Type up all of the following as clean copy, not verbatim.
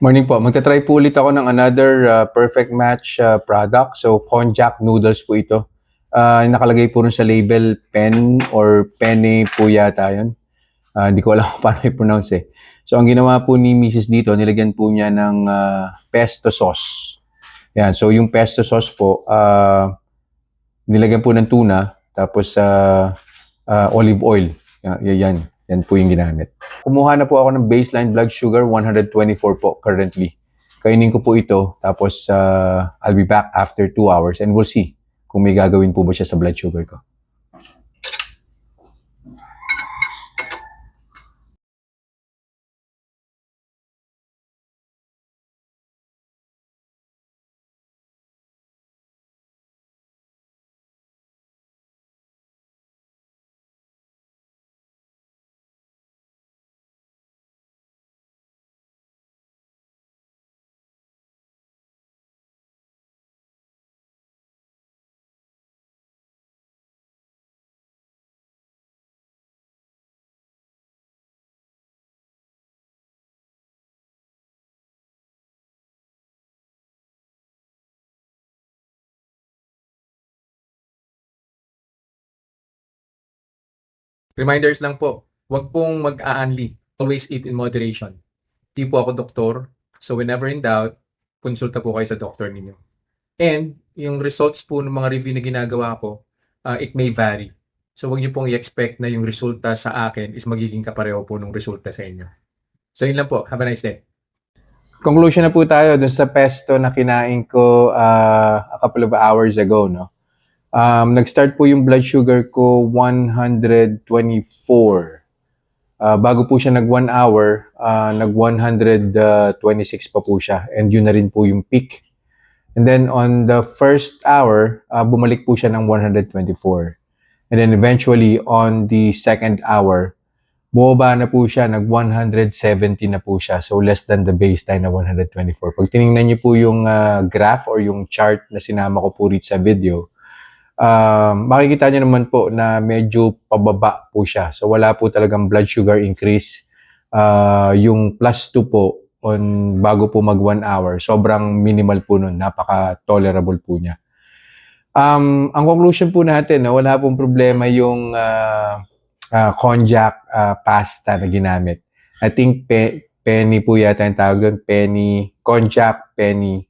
Morning po. Magta-try po ulit ako ng another perfect match product. So, konjac noodles po ito. Nakalagay po rin sa label pen or penne po yata yun. Hindi ko alam kung paano i-pronounce eh. So, ang ginawa po ni Mrs. dito, nilagyan po niya ng pesto sauce. Yan. So, yung pesto sauce po, nilagyan po ng tuna, tapos olive oil. Yan. Yan po yung ginamit. Kumuha na po ako ng baseline blood sugar, 124 po currently. Kainin ko po ito, tapos I'll be back after 2 hours and we'll see kung may gagawin po ba siya sa blood sugar ko. Reminders lang po, huwag pong mag-aanli. Always eat in moderation. Di po ako doktor, so whenever in doubt, konsulta po kayo sa doktor ninyo. And yung results po ng mga review na ginagawa ko, it may vary. So huwag niyo pong i-expect na yung resulta sa akin is magiging kapareho po ng resulta sa inyo. So yun lang po. Have a nice day. Conclusion na po tayo dun sa pesto na kinain ko a couple of hours ago, no? Nag-start po yung blood sugar ko 124. Bago po siya nag 1 hour, nag 126 pa po siya. And yun na rin po yung peak. And then on the first hour, bumalik po siya ng 124. And then eventually on the second hour, bumaba na po siya, nag 170 na po siya. So less than the baseline na 124. Pag tinignan niyo po yung graph or yung chart na sinama ko po rito sa video, makikita niyo naman po na medyo pababa po siya. So wala po talagang blood sugar increase. Yung +2 po bago po mag 1 hour, sobrang minimal po nun. Napaka-tolerable po niya. Ang conclusion po natin, wala pong problema yung konjac pasta na ginamit. I think penny po yata yung tawag doon. Penny, konjac, penny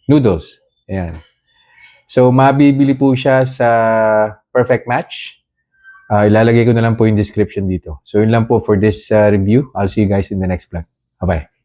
noodles. Ayan. So, mabibili po siya sa Perfect Match. Ilalagay ko na lang po yung description dito. So, yun lang po for this review. I'll see you guys in the next vlog. Bye-bye.